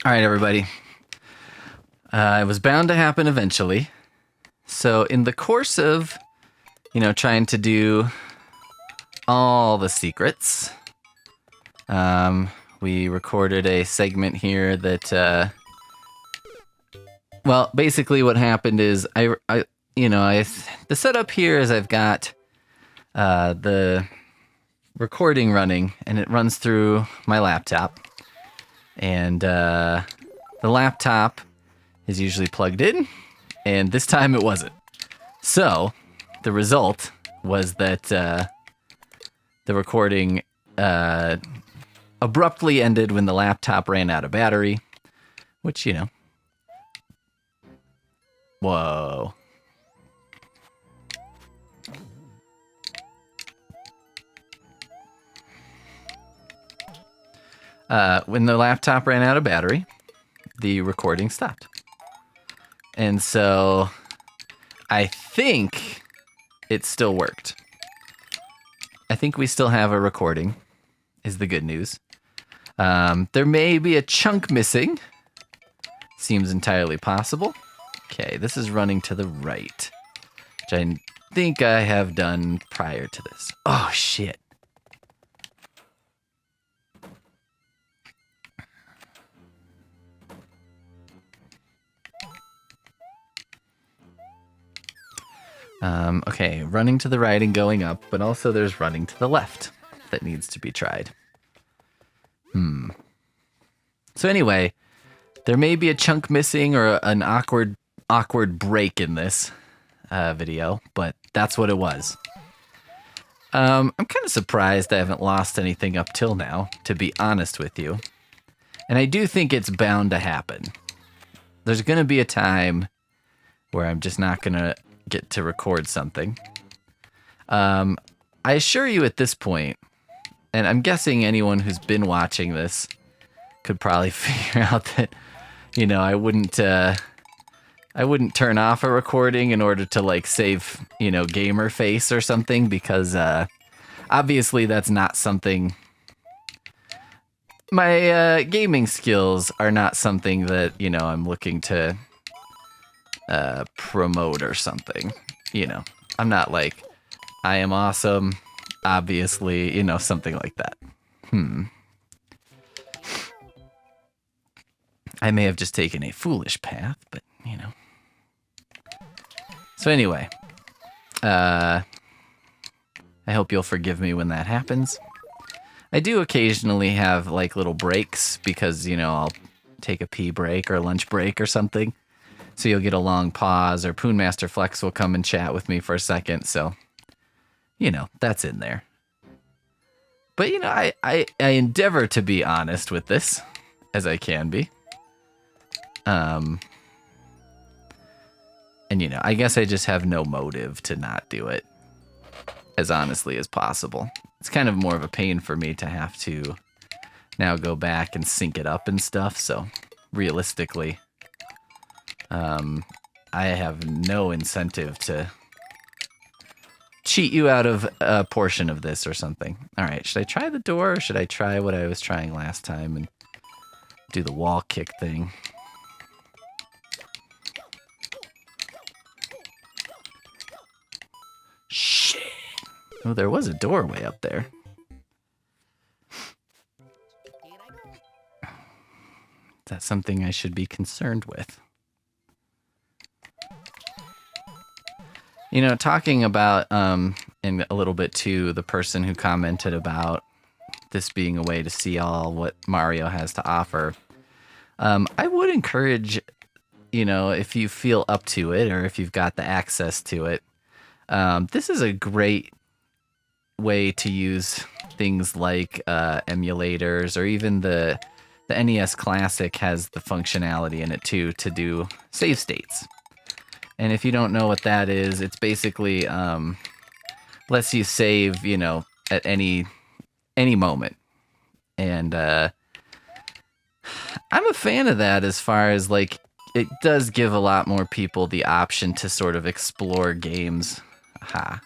All right, everybody. It was bound to happen eventually. So in the course of, trying to do all the secrets, we recorded a segment here that, basically what happened is the setup here is I've got the recording running, and it runs through my laptop. And the laptop is usually plugged in, and this time it wasn't. So the result was that the recording abruptly ended when the laptop ran out of battery, which, whoa. When the laptop ran out of battery, the recording stopped. And so I think it still worked. I think we still have a recording, is the good news. There may be a chunk missing. Seems entirely possible. Okay, this is running to the right, which I think I have done prior to this. Oh, shit. Okay, running to the right and going up, but also there's running to the left that needs to be tried. So anyway, there may be a chunk missing or an awkward break in this video, but that's what it was. I'm kind of surprised I haven't lost anything up till now, to be honest with you. And I do think it's bound to happen. There's going to be a time where I'm just not going to get to record something. I assure you at this point, and I'm guessing anyone who's been watching this could probably figure out that, I wouldn't turn off a recording in order to save, gamer face or something, because obviously that's not something. My gaming skills are not something that, I'm looking to promote or something. I'm not like, I am awesome, obviously, something like that. I may have just taken a foolish path, but, So anyway, I hope you'll forgive me when that happens. I do occasionally have, little breaks because, I'll take a pee break or a lunch break or something. So you'll get a long pause, or Poonmaster Flex will come and chat with me for a second. So, that's in there. But, I endeavor to be honest with this as I can be. And, I guess I just have no motive to not do it as honestly as possible. It's kind of more of a pain for me to have to now go back and sync it up and stuff. So realistically, I have no incentive to cheat you out of a portion of this or something. All right, should I try the door, or should I try what I was trying last time and do the wall kick thing? Shit. Oh, there was a doorway up there. Is that something I should be concerned with? Talking about, and a little bit to the person who commented about this being a way to see all what Mario has to offer, I would encourage, if you feel up to it, or if you've got the access to it, this is a great way to use things like emulators, or even the NES Classic has the functionality in it too to do save states. And if you don't know what that is, it's basically lets you save, at any moment. And I'm a fan of that, as far as it does give a lot more people the option to sort of explore games. Aha.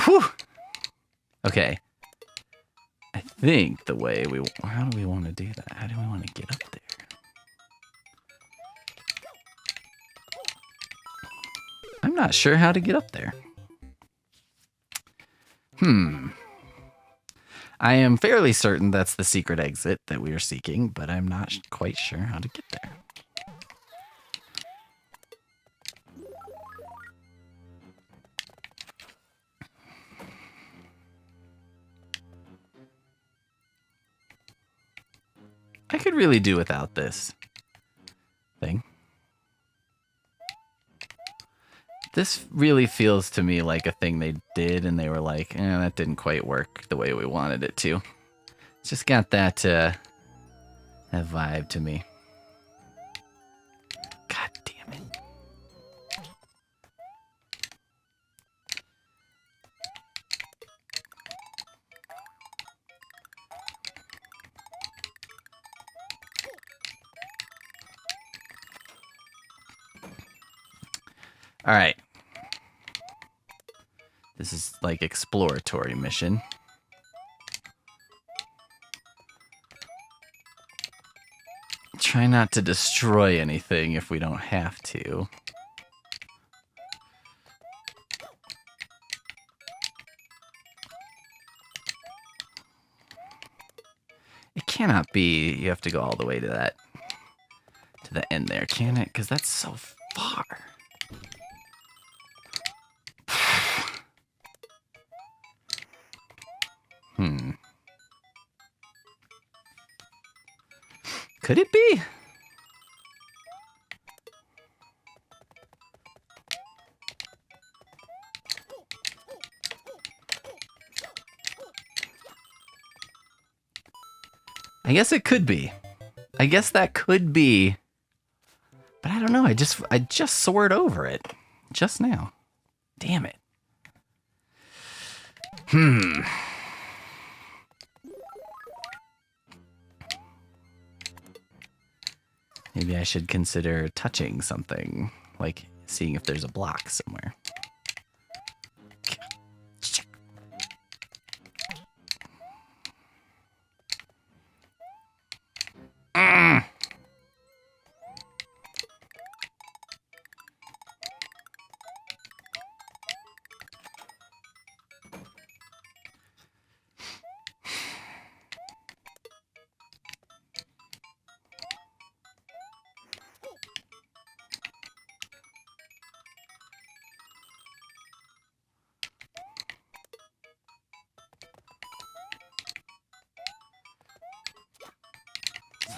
Whew. Okay. I think the way we... How do we want to do that? How do we want to get up there? I'm not sure how to get up there. I am fairly certain that's the secret exit that we are seeking, but I'm not quite sure how to get there. I could really do without this thing. This really feels to me like a thing they did and they were like, that didn't quite work the way we wanted it to. It's just got that, that vibe to me. God damn it. All right. This is like exploratory mission. Try not to destroy anything if we don't have to. It cannot be you have to go all the way to that, to the end there, can it? Because that's so far. Could it be? I guess it could be. I guess that could be. But I don't know. I just soared over it just now. Damn it. Maybe I should consider touching something, like seeing if there's a block somewhere.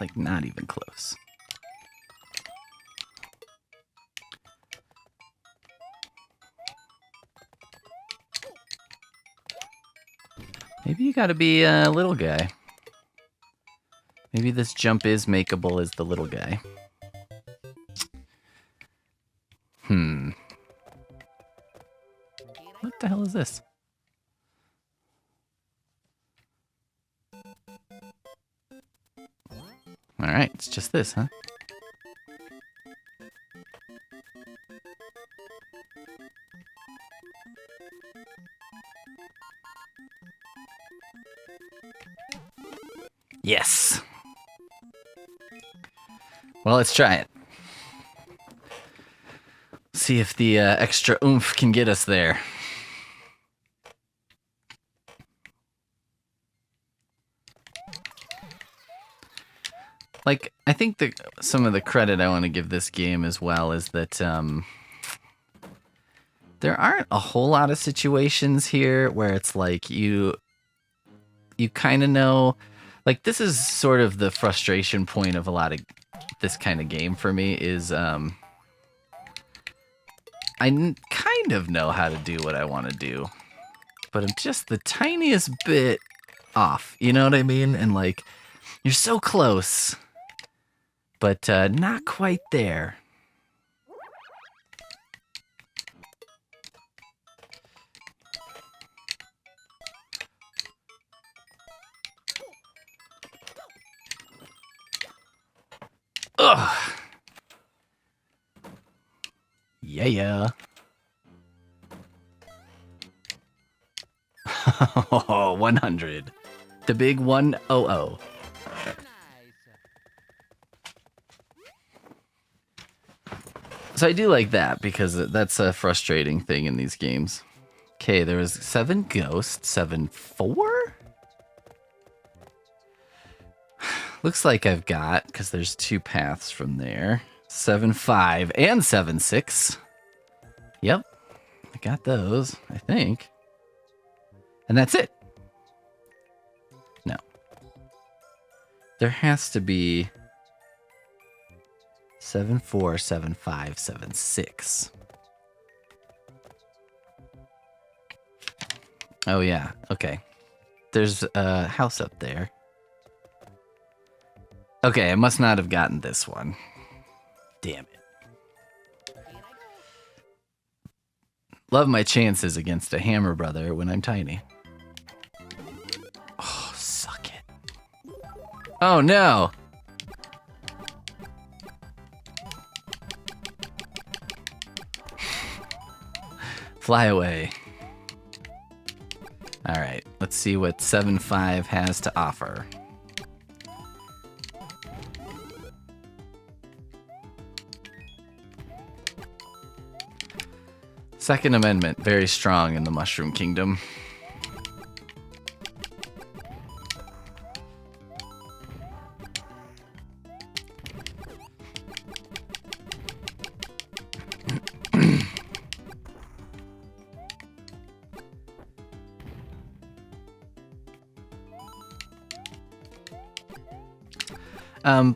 Like not even close. Maybe you gotta be a little guy. Maybe this jump is makeable as the little guy. What the hell is this? Alright, it's just this, huh? Yes! Well, let's try it. See if the extra oomph can get us there. Like, I think some of the credit I want to give this game as well is that there aren't a whole lot of situations here where it's like you kind of know, like this is sort of the frustration point of a lot of this kind of game for me is I kind of know how to do what I want to do, but I'm just the tiniest bit off, you know what I mean? And like, you're so close, but not quite there. Ugh. Yeah. Oh, 100. The big 100. So I do like that because that's a frustrating thing in these games. Okay, there was 7 ghosts, 7-4? Looks like I've got, because there's 2 paths from there, 7-5 and 7-6. Yep, I got those, I think. And that's it. No. There has to be 7-4, 7-5, 7-6. Oh, yeah. Okay. There's a house up there. Okay, I must not have gotten this one. Damn it. Love my chances against a hammer brother when I'm tiny. Oh, suck it. Oh, no. Fly away. All right, let's see what 7-5 has to offer. Second Amendment, very strong in the Mushroom Kingdom.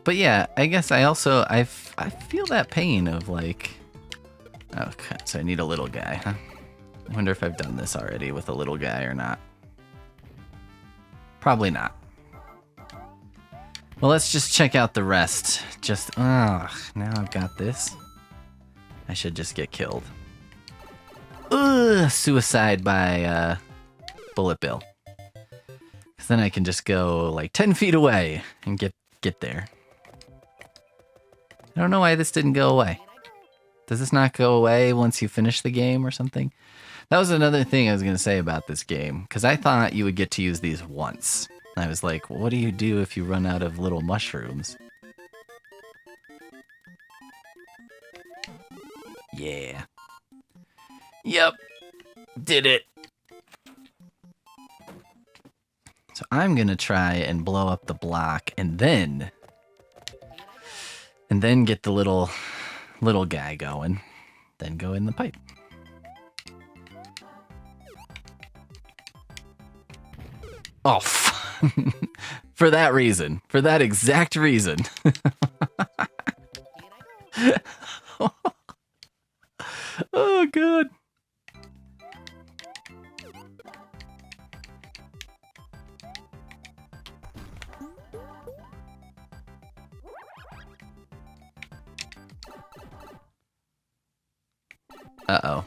But yeah, I guess I feel that pain of like, okay, so I need a little guy, huh? I wonder if I've done this already with a little guy or not. Probably not. Well, let's just check out the rest. Now I've got this. I should just get killed. Ugh, suicide by Bullet Bill. Because then I can just go like 10 feet away and get there. I don't know why this didn't go away. Does this not go away once you finish the game or something? That was another thing I was going to say about this game, because I thought you would get to use these once. I was like, what do you do if you run out of little mushrooms? Yeah. Yep. Did it. So I'm going to try and blow up the block and then get the little guy going. Then go in the pipe. Oh, for that reason. For that exact reason. Oh, God. Uh-oh.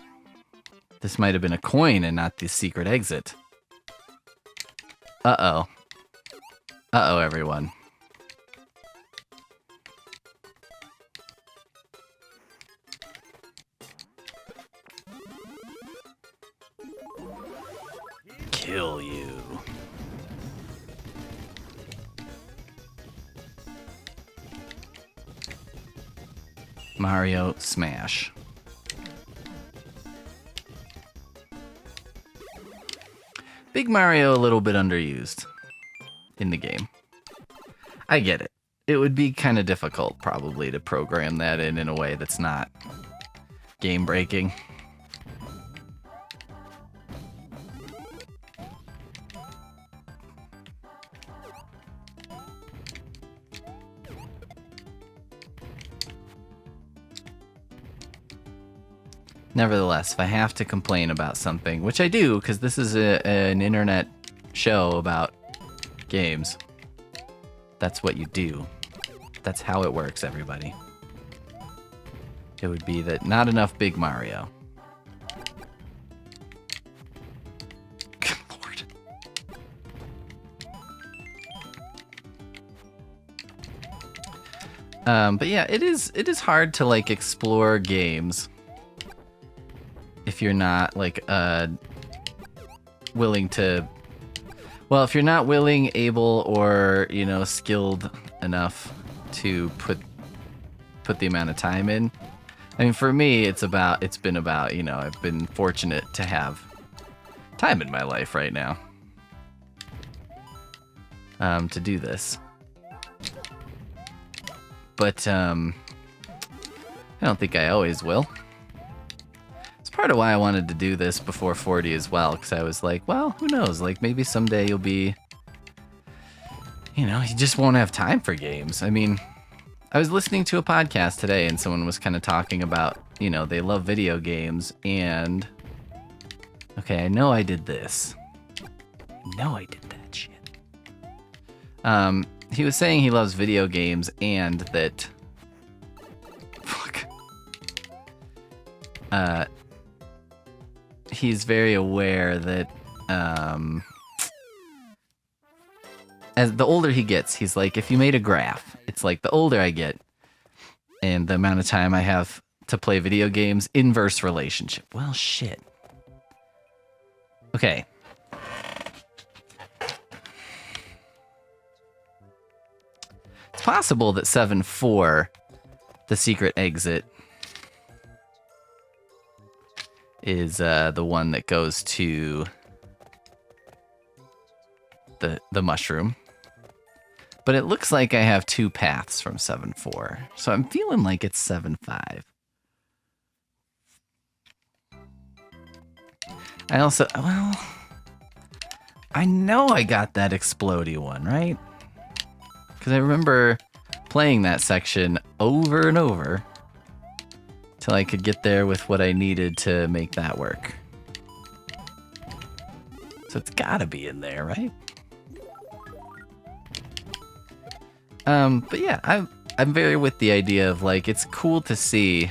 This might have been a coin and not the secret exit. Uh-oh. Uh-oh, everyone. Kill you. Mario Smash. Big Mario a little bit underused in the game. I get it. It would be kind of difficult probably to program that in a way that's not game breaking. Nevertheless, if I have to complain about something, which I do, because this is an internet show about games, that's what you do. That's how it works, everybody. It would be that not enough Big Mario. Good Lord. But yeah, it is hard to like explore games if you're not like willing to Well, if you're not willing, able, or, you know, skilled enough to put the amount of time in. I mean, for me, it's been about, you know, I've been fortunate to have time in my life right now to do this. But I don't think I always will. It's part of why I wanted to do this before 40 as well, because I was like, well, who knows? Like, maybe someday you'll be, you know, you just won't have time for games. I mean, I was listening to a podcast today, and someone was kind of talking about, you know, they love video games, and okay, I know I did this. I know I did that shit. He was saying he loves video games, and that he's very aware that as the older he gets, he's like, if you made a graph, it's like the older I get and the amount of time I have to play video games, inverse relationship. Well, shit. Okay. It's possible that 7-4, the secret exit, is the one that goes to the mushroom. But it looks like I have two paths from 7-4. So I'm feeling like it's 7-5. I also, well, I know I got that explodey one, right? Because I remember playing that section over and over till I could get there with what I needed to make that work. So it's gotta be in there, right? But yeah, I'm very with the idea of, like, it's cool to see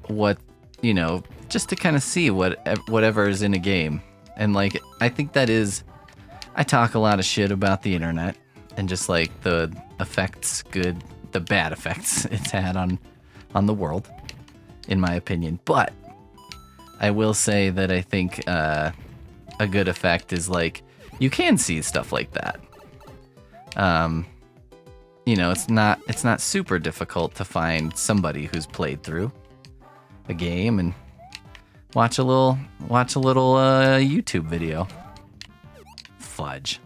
what, you know, just to kind of see whatever is in a game. And, like, I think that is, I talk a lot of shit about the internet and just, like, the effects, the bad effects it's had on the world, in my opinion. But I will say that I think a good effect is, like, you can see stuff like that. You know, it's not super difficult to find somebody who's played through a game and watch a little YouTube video. Fudge.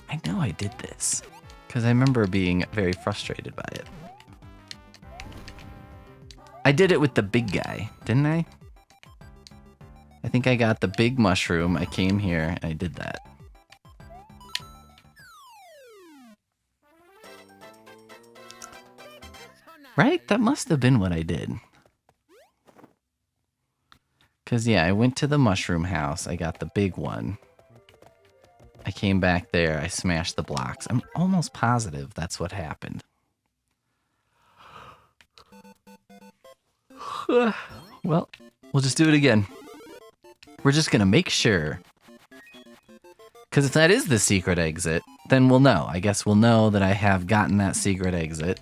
I know I did this because I remember being very frustrated by it. I did it with the big guy, didn't I? I think I got the big mushroom. I came here and I did that. Right? That must have been what I did. Because, yeah, I went to the mushroom house. I got the big one. I came back there. I smashed the blocks. I'm almost positive that's what happened. Well, we'll just do it again. We're just going to make sure. Because if that is the secret exit, then we'll know. I guess we'll know that I have gotten that secret exit.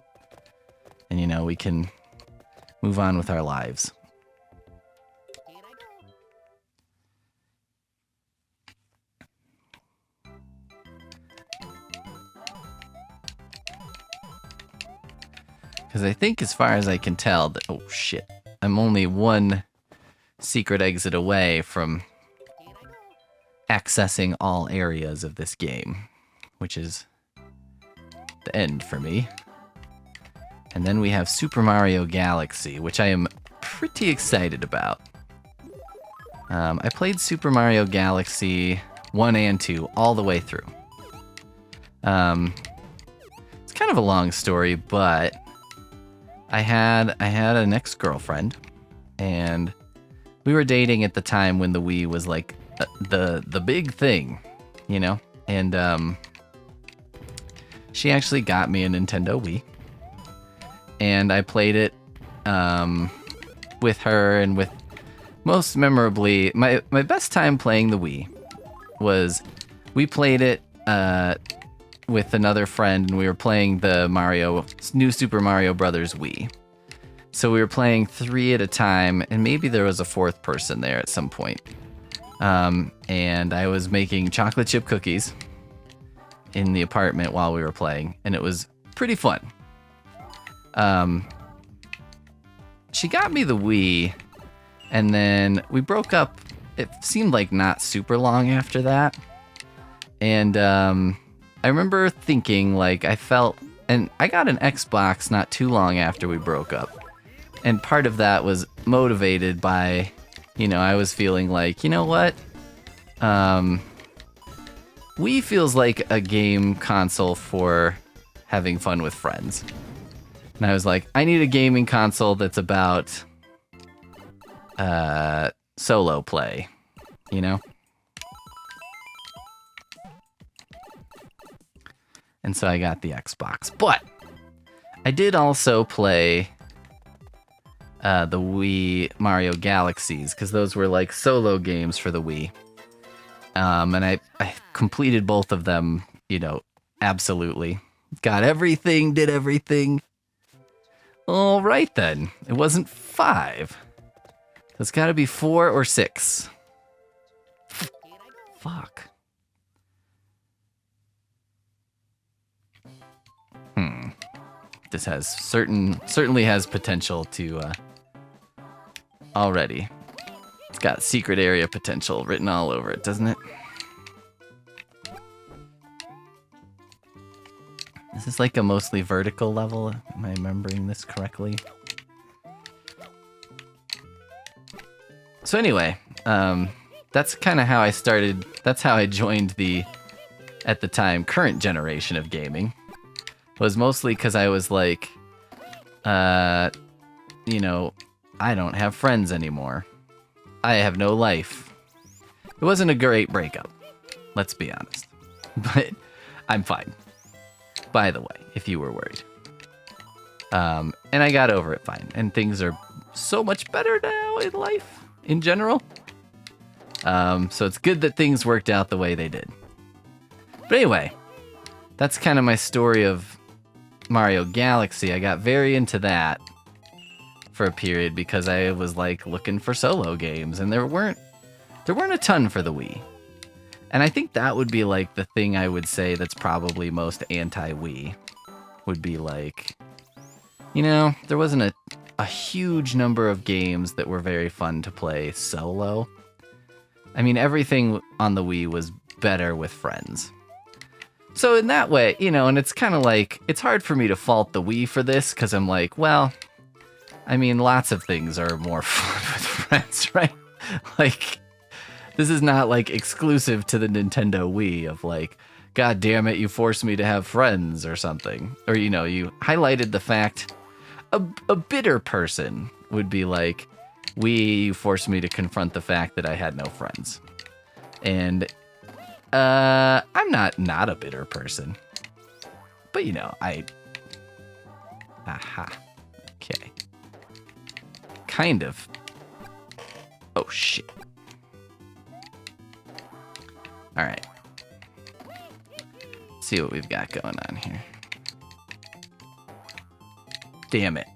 And, you know, we can move on with our lives. Because I think, as far as I can tell, that, oh shit, I'm only one secret exit away from accessing all areas of this game, which is the end for me. And then we have Super Mario Galaxy, which I am pretty excited about. I played Super Mario Galaxy 1 and 2 all the way through. It's kind of a long story, but I had an ex-girlfriend, and we were dating at the time when the Wii was like the big thing, you know? And she actually got me a Nintendo Wii, and I played it with her, and with most memorably, my best time playing the Wii was we played it with another friend, and we were playing the new Super Mario Brothers Wii. So we were playing 3 at a time, and maybe there was a 4th person there at some point. And I was making chocolate chip cookies in the apartment while we were playing, and it was pretty fun. She got me the Wii, and then we broke up. It seemed like not super long after that. And I remember thinking, like, and I got an Xbox not too long after we broke up. And part of that was motivated by, I was feeling like, you know what? Wii feels like a game console for having fun with friends. And I was like, I need a gaming console that's about solo play, And so I got the Xbox. But I did also play the Wii Mario Galaxies, because those were like solo games for the Wii. And I completed both of them, absolutely. Got everything, did everything. All right, then. It wasn't 5. It's got to be 4 or 6. Fuck. This has certainly has potential to already. It's got secret area potential written all over it, doesn't it? Is this like a mostly vertical level? Am I remembering this correctly? So anyway, that's kind of how I started. That's how I joined the, at the time, current generation of gaming. Was mostly because I was like, I don't have friends anymore. I have no life. It wasn't a great breakup, let's be honest. But I'm fine. By the way, if you were worried. And I got over it fine. And things are so much better now in life, in general. So it's good that things worked out the way they did. But anyway, that's kind of my story of Mario Galaxy. I got very into that for a period because I was like looking for solo games, and there weren't a ton for the Wii. And I think that would be like the thing I would say that's probably most anti-Wii, would be like, there wasn't a huge number of games that were very fun to play solo. I mean, everything on the Wii was better with friends. So in that way, and it's kind of like, it's hard for me to fault the Wii for this, because I'm like, well, I mean, lots of things are more fun with friends, right? Like, this is not like exclusive to the Nintendo Wii of like, God damn it, you forced me to have friends or something. Or, you highlighted the fact, a bitter person would be like, Wii, you forced me to confront the fact that I had no friends. And I'm not a bitter person. But okay. Kind of. Oh shit. Alright. See what we've got going on here. Damn it.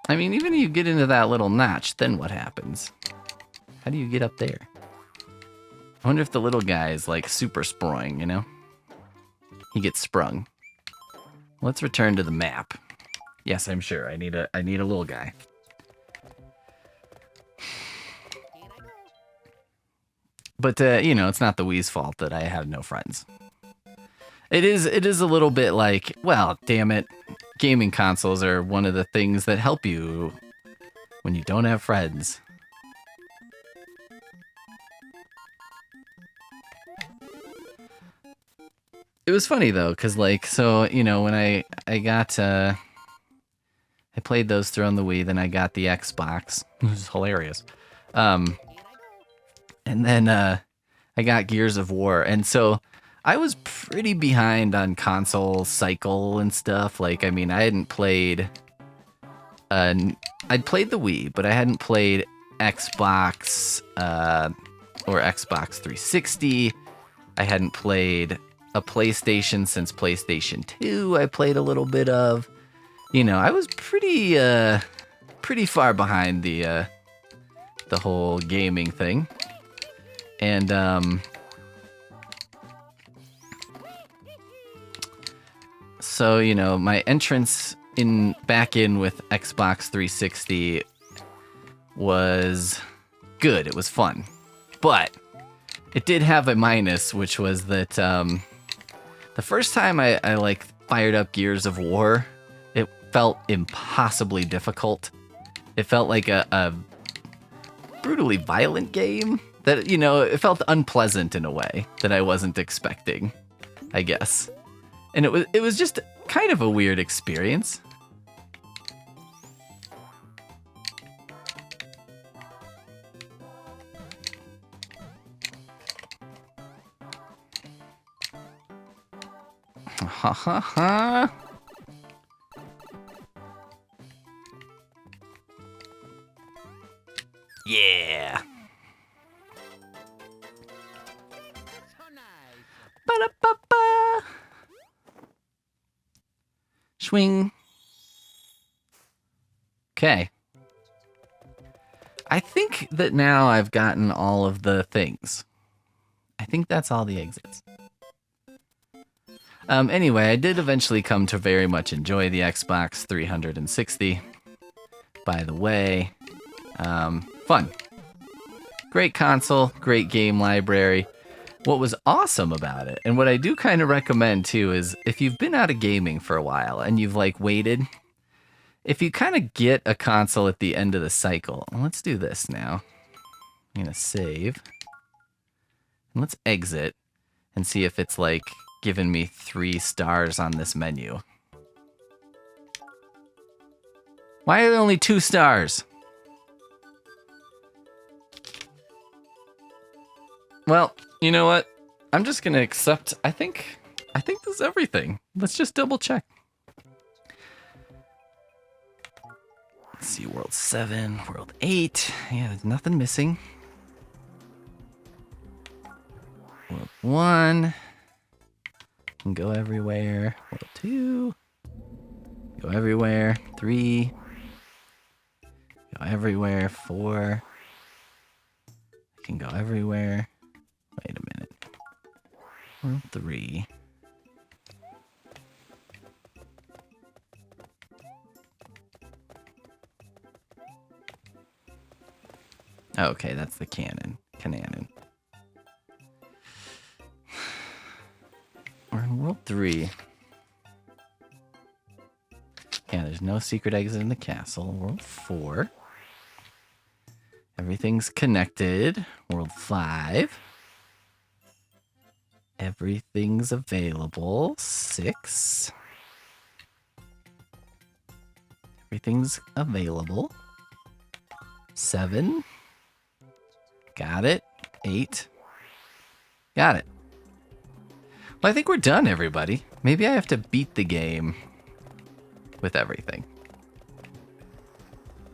I mean, even if you get into that little notch, then what happens? How do you get up there? I wonder if the little guy is like super sprung, He gets sprung. Let's return to the map. Yes, I'm sure. I need a little guy. But it's not the Wii's fault that I have no friends. It is a little bit like, well, damn it. Gaming consoles are one of the things that help you when you don't have friends. It was funny though, because when I played those through on the Wii, then I got the Xbox. It was hilarious. And then I got Gears of War, and so I was pretty behind on console cycle and stuff. Like, I mean, I hadn't played I'd played the Wii, but I hadn't played Xbox or Xbox 360. I hadn't played a PlayStation since PlayStation 2. I played a little bit of. You know, I was pretty far behind the whole gaming thing, and so you know, my entrance back in with Xbox 360 was good. It was fun, but it did have a minus, which was that the first time I like fired up Gears of War, it felt impossibly difficult. It felt like a brutally violent game that, you know, it felt unpleasant in a way that I wasn't expecting, I guess. And it was just kind of a weird experience. Ha ha ha. Yeah. Ba-da-ba-ba. Swing. Okay. I think that now I've gotten all of the things. I think that's all the exits. Anyway, I did eventually come to very much enjoy the Xbox 360. By the way, fun. Great console, great game library. What was awesome about it, and what I do kind of recommend too, is if you've been out of gaming for a while and you've like waited, if you kind of get a console at the end of the cycle, let's do this now. I'm gonna save. And let's exit and see if it's like giving me 3 stars on this menu. Why are there only 2 stars? Well, you know what? I'm just gonna accept. I think this is everything. Let's just double check. Let's see, World 7, World 8. Yeah, there's nothing missing. World 1. Can go everywhere. World 2. Go everywhere. 3. Go everywhere. 4. Can go everywhere. Wait a minute. World 3. Okay, that's the cannon. We're in World 3. Yeah, there's no secret exit in the castle. World 4. Everything's connected. World 5. Everything's available. 6. Everything's available. 7. Got it. 8. Got it. Well, I think we're done, everybody. Maybe I have to beat the game with everything.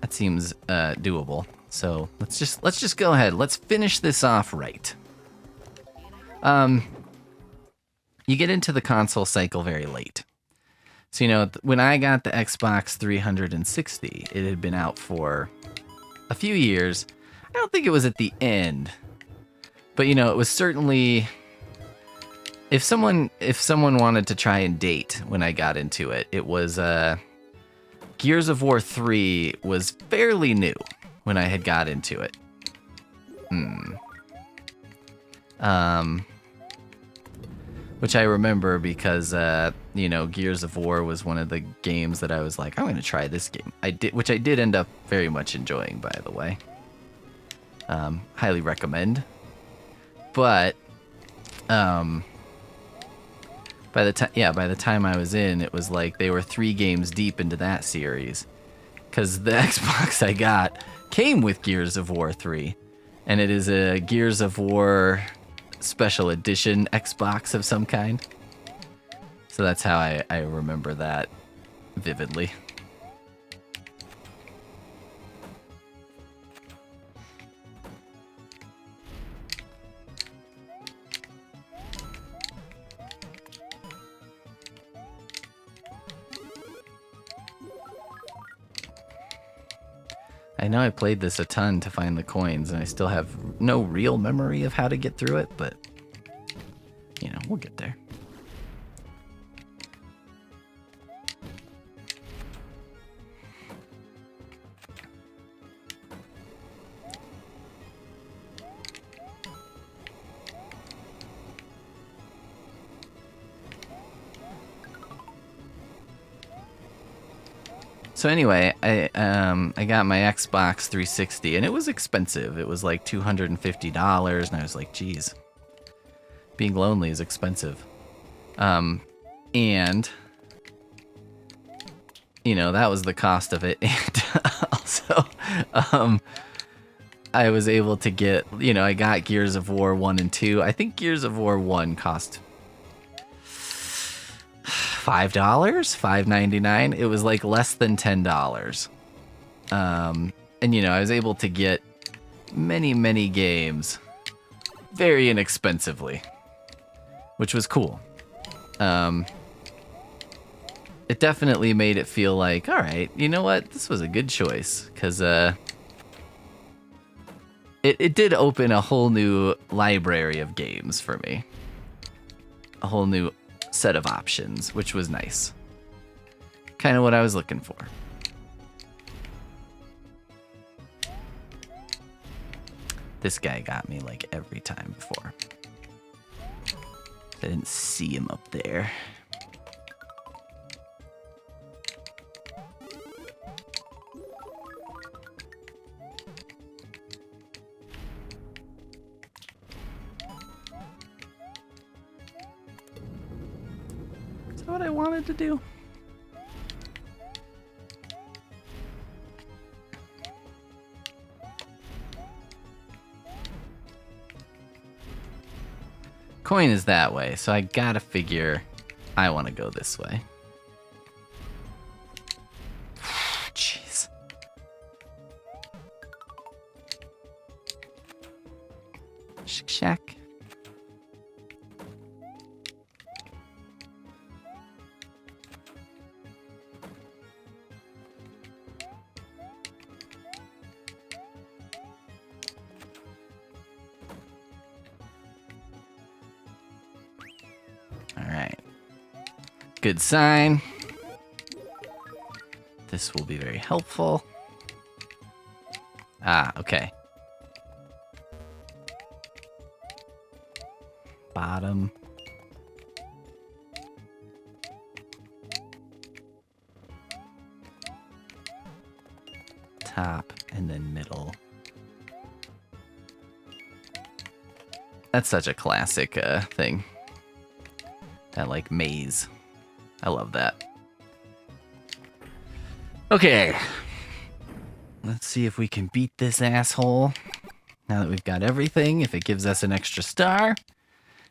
That seems doable. So let's just go ahead. Let's finish this off right. You get into the console cycle very late. So, you know, when I got the Xbox 360, it had been out for a few years. I don't think it was at the end, but you know, it was certainly. If someone wanted to try and date when I got into it, it was Gears of War 3 was fairly new when I had got into it. Which I remember because you know, Gears of War was one of the games that I was like, I'm going to try this game. Which I did end up very much enjoying, by the way. Highly recommend. But by the time I was in, it was like they were 3 games deep into that series, because the Xbox I got came with Gears of War 3, and it is a Gears of War special edition Xbox of some kind. So that's how I remember that vividly. I know I played this a ton to find the coins, and I still have no real memory of how to get through it, but, you know, we'll get there. So anyway, I got my Xbox 360, and it was expensive. It was like $250, and I was like, geez, being lonely is expensive. And, you know, that was the cost of it. And also, I was able to get, you know, I got Gears of War 1 and 2. I think Gears of War 1 cost $5, $5.99. It was like less than $10. And you know, I was able to get many games very inexpensively, which was cool. It definitely made it feel like, all right, you know what, this was a good choice, because it did open a whole new library of games for me, a whole new set of options, which was nice. Kind of what I was looking for. This guy got me like every time before. I didn't see him up there. Is that what I wanted to do? Coin is that way, so I gotta figure I want to go this way. Jeez. Shack. Good sign. This will be very helpful. Ah, okay. Bottom. Top, and then middle. That's such a classic thing. That, like, maze. I love that. Okay. Let's see if we can beat this asshole. Now that we've got everything, if it gives us an extra star.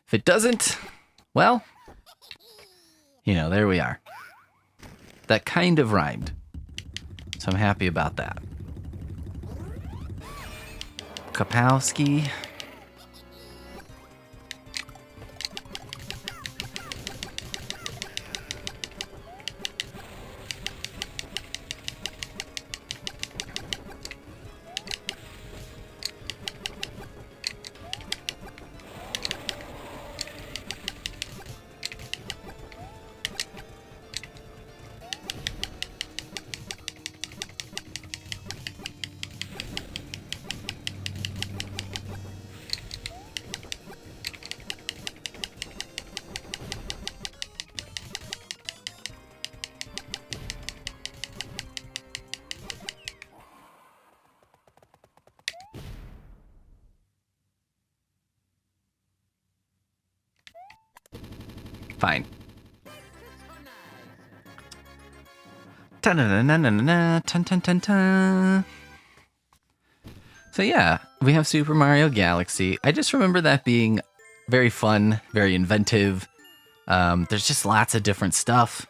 If it doesn't, well, you know, there we are. That kind of rhymed. So I'm happy about that. Kapowski. Fine. So yeah, we have Super Mario Galaxy. I just remember that being very fun, very inventive. There's just lots of different stuff.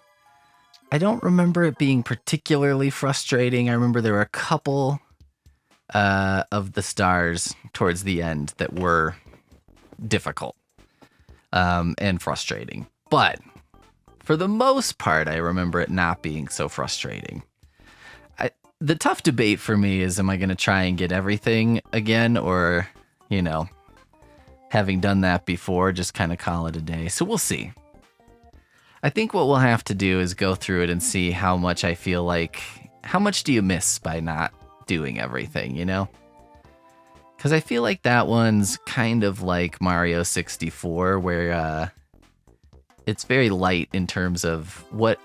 I don't remember it being particularly frustrating. I remember there were a couple of the stars towards the end that were difficult and frustrating. But for the most part, I remember it not being so frustrating. the tough debate for me is, am I going to try and get everything again, or, you know, having done that before, just kind of call it a day. So we'll see. I think what we'll have to do is go through it and see how much I feel like, how much do you miss by not doing everything, you know? Because I feel like that one's kind of like Mario 64, where it's very light in terms of what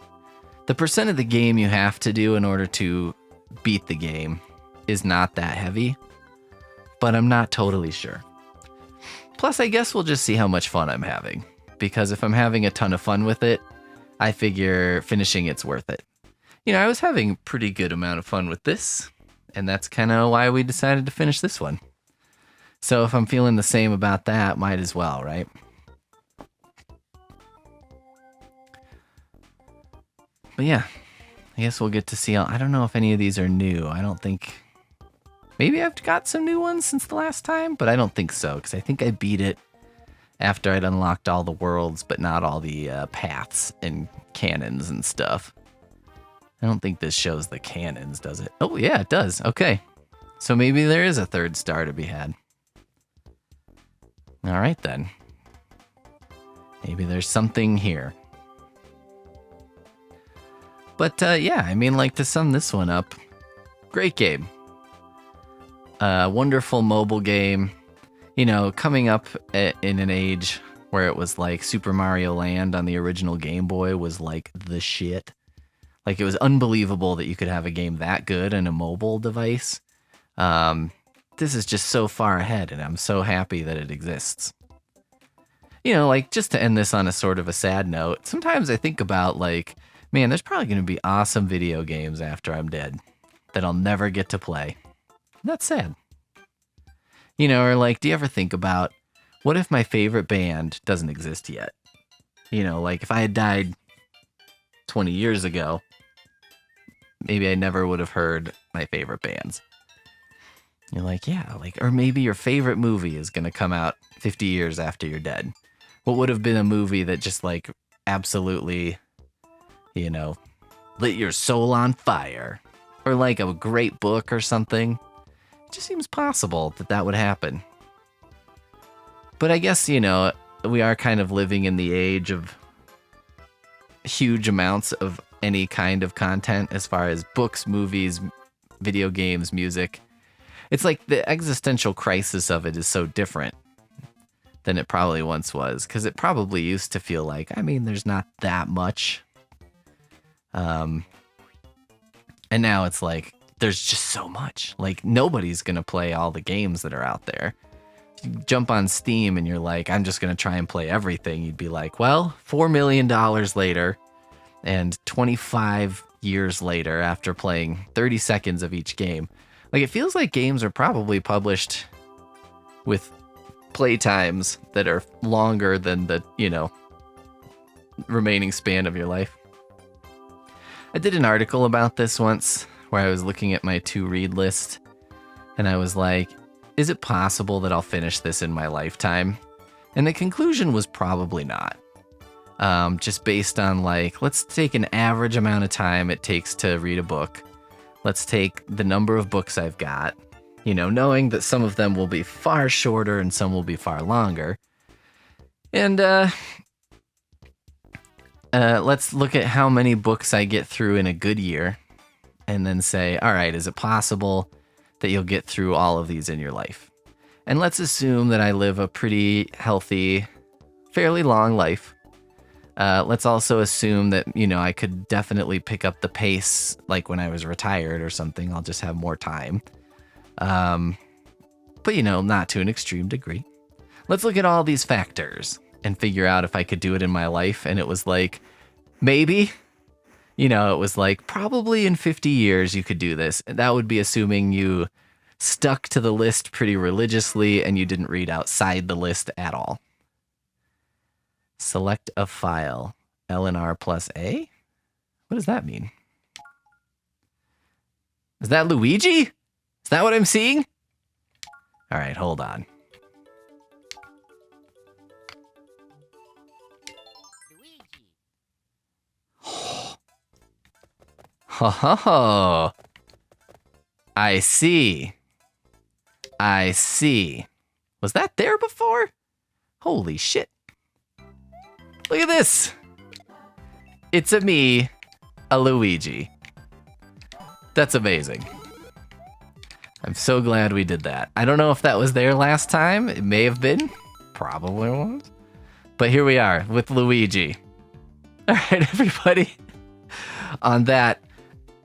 the percent of the game you have to do in order to beat the game is not that heavy, but I'm not totally sure. Plus, I guess we'll just see how much fun I'm having, because if I'm having a ton of fun with it, I figure finishing it's worth it. You know, I was having a pretty good amount of fun with this, and that's kind of why we decided to finish this one. So if I'm feeling the same about that, might as well, right? But yeah, I guess we'll get to see. I don't know if any of these are new. I don't think. Maybe I've got some new ones since the last time, but I don't think so, because I think I beat it after I'd unlocked all the worlds, but not all the paths and cannons and stuff. I don't think this shows the cannons, does it? Oh, yeah, it does. Okay. So maybe there is a third star to be had. All right, then. Maybe there's something here. But, yeah, I mean, like, to sum this one up, great game. Wonderful mobile game. You know, coming up in an age where it was like Super Mario Land on the original Game Boy was like the shit. Like, it was unbelievable that you could have a game that good in a mobile device. This is just so far ahead, and I'm so happy that it exists. You know, like, just to end this on a sort of a sad note, sometimes I think about, like, man, there's probably going to be awesome video games after I'm dead that I'll never get to play. That's sad. You know, or like, do you ever think about, what if my favorite band doesn't exist yet? You know, like, if I had died 20 years ago, maybe I never would have heard my favorite bands. You're like, yeah, like, or maybe your favorite movie is going to come out 50 years after you're dead. What would have been a movie that just, like, absolutely, you know, lit your soul on fire? Or like a great book or something? It just seems possible that that would happen. But I guess, you know, we are kind of living in the age of huge amounts of any kind of content as far as books, movies, video games, music. It's like the existential crisis of it is so different than it probably once was, because it probably used to feel like, I mean, there's not that much. And now it's like, there's just so much. Like, nobody's going to play all the games that are out there. You jump on Steam and you're like, I'm just going to try and play everything. You'd be like, well, $4 million later and 25 years later after playing 30 seconds of each game. Like, it feels like games are probably published with playtimes that are longer than the, you know, remaining span of your life. I did an article about this once where I was looking at my to-read list, and I was like, is it possible that I'll finish this in my lifetime? And the conclusion was probably not. Just based on, like, let's take an average amount of time it takes to read a book. Let's take the number of books I've got, you know, knowing that some of them will be far shorter and some will be far longer. And let's look at how many books I get through in a good year, and then say, all right, is it possible that you'll get through all of these in your life? And let's assume that I live a pretty healthy, fairly long life. Let's also assume that, you know, I could definitely pick up the pace, like when I was retired or something. I'll just have more time. But, you know, not to an extreme degree. Let's look at all these factors and figure out if I could do it in my life. And it was like, maybe, you know, it was like, probably in 50 years you could do this. And that would be assuming you stuck to the list pretty religiously and you didn't read outside the list at all. Select a file, LNR plus A? What does that mean? Is that Luigi? Is that what I'm seeing? All right, hold on. Luigi. Ha ha ha. I see. I see. Was that there before? Holy shit. Look at this. It's a me, a Luigi. That's amazing. I'm so glad we did that. I don't know if that was there last time. It may have been. Probably was. But here we are with Luigi. All right, everybody. On that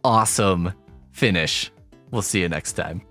awesome finish, we'll see you next time.